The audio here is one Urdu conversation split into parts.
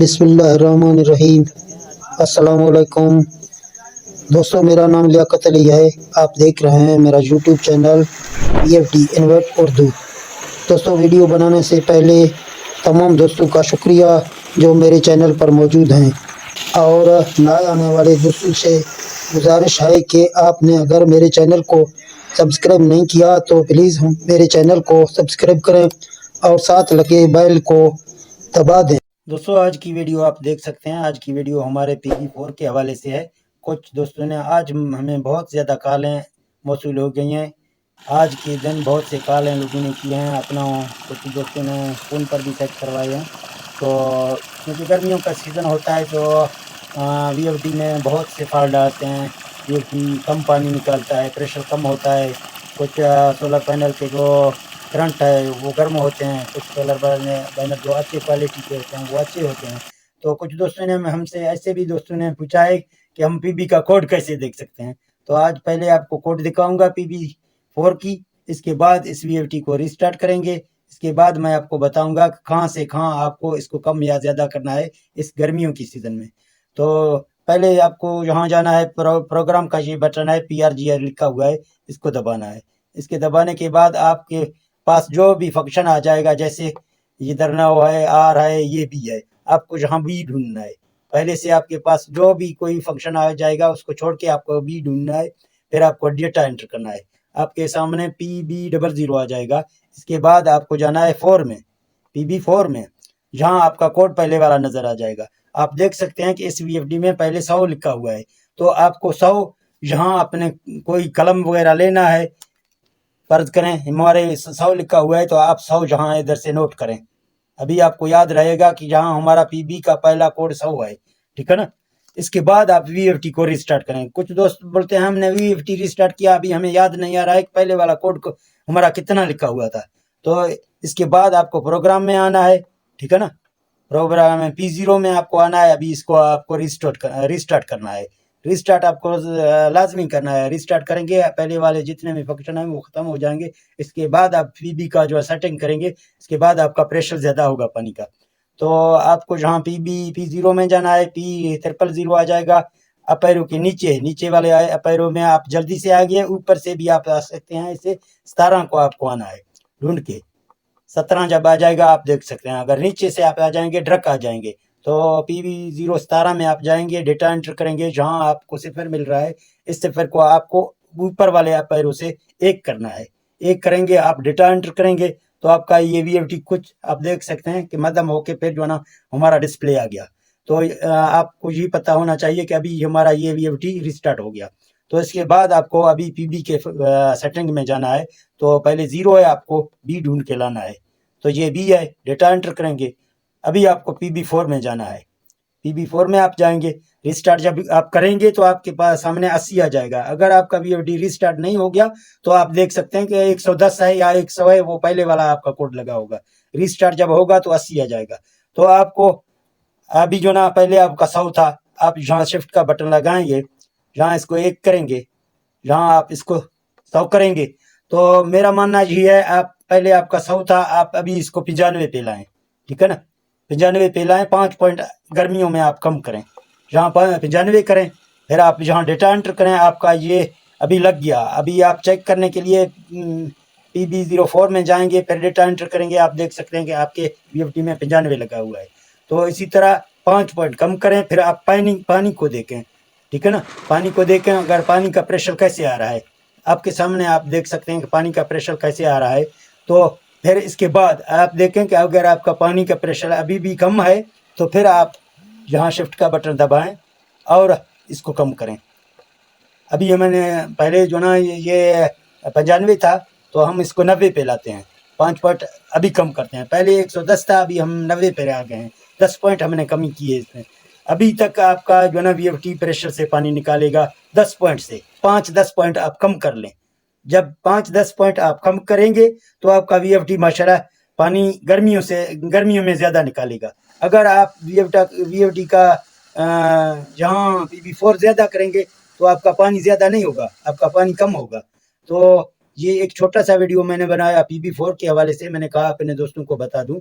بسم اللہ الرحمن الرحیم۔ السلام علیکم دوستوں، میرا نام لیاقت علی ہے۔ آپ دیکھ رہے ہیں میرا YouTube channel PFD invert Urdu. دوستوں، ویڈیو بنانے سے پہلے تمام دوستوں کا شکریہ جو میرے چینل پر موجود ہیں، اور نئے آنے والے دوستوں سے گزارش ہے کہ آپ نے اگر میرے چینل کو سبسکرائب نہیں کیا تو پلیز میرے چینل کو سبسکرائب کریں اور ساتھ لگے بیل کو دبا دیں۔ دوستوں، آج کی ویڈیو آپ دیکھ سکتے ہیں۔ آج کی ویڈیو ہمارے PB4 کے حوالے سے ہے۔ کچھ دوستوں نے آج ہمیں بہت زیادہ کالیں موصول ہو گئی ہیں۔ آج کے دن بہت سے کالیں لوگوں نے کی ہیں، اپنا کچھ دوستوں نے فون پر بھی سیٹ کروائے ہیں۔ تو کیونکہ گرمیوں کا سیزن ہوتا ہے تو VFD میں بہت سے فالٹ آتے ہیں۔ VFD کم پانی نکالتا ہے، پریشر کم ہوتا ہے۔ کچھ سولر پینل کے جو کرنٹ ہے وہ گرم ہوتے ہیں، کچھ سولر پینل جو اچھی کوالٹی کے ہوتے ہیں وہ اچھے ہوتے ہیں۔ تو کچھ دوستوں نے ہم سے ایسے بھی دوستوں نے پوچھا ہے کہ ہم PB کا کوڈ کیسے دیکھ سکتے ہیں۔ تو آج پہلے آپ کو کوڈ دکھاؤں گا PB4 کی، اس کے بعد اس VFD کو ریسٹارٹ کریں گے۔ اس کے بعد میں آپ کو بتاؤں گا کہ کہاں سے کہاں آپ کو اس کو کم یا زیادہ کرنا ہے اس گرمیوں کی سیزن میں۔ تو پہلے آپ کو یہاں جانا ہے، پروگرام کا یہ بٹن ہے PRGR لکھا ہوا ہے، اس کو دبانا ہے۔ اس کے دبانے کے بعد آپ کے پاس جو بھی فنکشن آ جائے گا، جیسے ادھر نہ ہے، آر ہے، یہ بھی ہے، آپ کو جہاں بھی ڈھونڈنا ہے۔ پہلے سے آپ کے پاس جو بھی کوئی فنکشن آ جائے گا اس کو چھوڑ کے آپ کو بھی ڈھونڈنا ہے، پھر آپ کو ڈیٹا انٹر کرنا ہے۔ آپ کے سامنے PB00 آ جائے گا۔ اس کے بعد آپ کو جانا ہے 4 میں، PB4 میں، جہاں آپ کا کوڈ پہلے والا نظر آ جائے گا۔ آپ دیکھ سکتے ہیں کہ اس VFD میں پہلے 100 لکھا ہوا ہے، تو آپ کو 100 جہاں اپنے کوئی قلم وغیرہ لینا ہے، فرض کریں ہمارے 100 لکھا ہوا ہے تو آپ 100 جہاں ادھر سے نوٹ کریں۔ ابھی آپ کو یاد رہے گا کہ جہاں ہمارا PB کا پہلا کوڈ 100 ہے، ٹھیک ہے نا۔ اس کے بعد آپ VFD کو ریسٹارٹ کریں۔ کچھ دوست بولتے ہیں ہم نے VFD ریسٹارٹ کیا، ابھی ہمیں یاد نہیں آ رہا ہے کہ پہلے والا کوڈ کو ہمارا کتنا لکھا ہوا تھا۔ تو اس کے بعد آپ کو پروگرام میں آنا ہے، ٹھیک ہے نا۔ پروگرام میں P0 میں آپ کو آنا ہے۔ ابھی اس کو آپ کو ریسٹارٹ کرنا ہے۔ ریسٹارٹ آپ کو لازمی کرنا ہے۔ ریسٹارٹ کریں گے، پہلے والے جتنے بھی فنکشن ہیں وہ ختم ہو جائیں گے۔ اس کے بعد آپ PB کا جو سیٹنگ کریں گے، اس کے بعد آپ کا پریشر زیادہ ہوگا پانی کا۔ تو آپ کو جہاں P0 میں جانا ہے، P000 آ جائے گا۔ اپیرو کے نیچے والے اپیرو میں آپ جلدی سے آگے، اوپر سے بھی آپ آ سکتے ہیں۔ اسے 17 کو آپ کو آنا ہے ڈھونڈ کے۔ 17 جب آ جائے گا آپ دیکھ سکتے ہیں۔ اگر نیچے سے آپ آ جائیں گے، ڈرک آ جائیں گے، تو PB017 میں آپ جائیں گے، ڈیٹا انٹر کریں گے، جہاں آپ کو صفر مل رہا ہے، اس صفر کو آپ کو اوپر والے اپیرو سے 1 کرنا ہے۔ 1 کریں گے، آپ ڈیٹا انٹر کریں گے تو آپ کا یہ VFD کچھ آپ دیکھ سکتے ہیں کہ مدھم ہو کے پھر جو ہے نا ہمارا ڈسپلے آ گیا۔ تو آپ کو یہ پتا ہونا چاہیے کہ ابھی ہمارا یہ VFD ریسٹارٹ ہو گیا۔ تو اس کے بعد آپ کو ابھی PB کے سیٹنگ میں جانا ہے۔ تو پہلے 0 ہے، آپ کو B ڈھونڈ کے لانا ہے، تو یہ B ہے، ڈیٹا انٹر کریں گے۔ ابھی آپ کو PB4 میں جانا ہے۔ PB4 میں آپ جائیں گے، ریسٹارٹ جب آپ کریں گے تو آپ کے پاس سامنے 80 آ جائے گا۔ اگر آپ کا VFD ریسٹارٹ نہیں ہو گیا تو آپ دیکھ سکتے ہیں کہ 110 ہے یا 100 ہے، وہ پہلے والا آپ کا کوڈ لگا ہوگا۔ ریسٹارٹ جب ہوگا تو 80 آ جائے گا۔ تو آپ کو ابھی جو نا پہلے آپ کا 100 تھا، آپ جہاں شفٹ کا بٹن لگائیں گے، جہاں اس کو 1 کریں گے، جہاں آپ اس کو 100 کریں گے، تو میرا ماننا یہ ہے آپ پہلے آپ کا 100 تھا، آپ ابھی اس کو 95 پہ لائیں، ٹھیک ہے نا۔ 95 پہ لائیں، 5 پوائنٹ گرمیوں میں آپ کم کریں، جہاں 95 کریں، پھر آپ جہاں ڈیٹا انٹر کریں، آپ کا یہ ابھی لگ گیا۔ ابھی آپ چیک کرنے کے لیے PB04 میں جائیں گے، پھر ڈیٹا انٹر کریں گے، آپ دیکھ سکتے ہیں کہ آپ کے VFD میں 95 لگا ہوا ہے۔ تو اسی طرح 5 پوائنٹ کم کریں، پھر آپ پانی کو دیکھیں، ٹھیک ہے نا۔ پانی کو دیکھیں، اگر پانی کا پریشر کیسے آ رہا ہے، آپ کے سامنے آپ دیکھ سکتے ہیں کہ پانی کا پریشر کیسے آ رہا ہے۔ تو پھر اس کے بعد آپ دیکھیں کہ اگر آپ کا پانی کا پریشر ابھی بھی کم ہے تو پھر آپ یہاں شفٹ کا بٹن دبائیں اور اس کو کم کریں۔ ابھی میں نے پہلے جو نا یہ 95 تھا تو ہم اس کو 90 پہ لاتے ہیں، 5 پوائنٹ ابھی کم کرتے ہیں۔ پہلے 110 تھا، ابھی ہم 90 پہ آ گئے ہیں، 10 پوائنٹ ہم نے کمی کی ہے اس میں۔ ابھی تک آپ کا جو نا VFD پریشر سے پانی نکالے گا 10 پوائنٹ سے، 5-10 پوائنٹ آپ کم کر لیں۔ جب 5-10 پوائنٹ آپ کم کریں گے تو آپ کا VFD ماشاءاللہ پانی گرمیوں میں زیادہ نکالے گا۔ اگر آپ VFD کا جہاں PB4 زیادہ کریں گے تو آپ کا پانی زیادہ نہیں ہوگا، آپ کا پانی کم ہوگا۔ تو یہ ایک چھوٹا سا ویڈیو میں نے بنایا PB4 کے حوالے سے، میں نے کہا اپنے دوستوں کو بتا دوں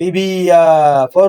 PB4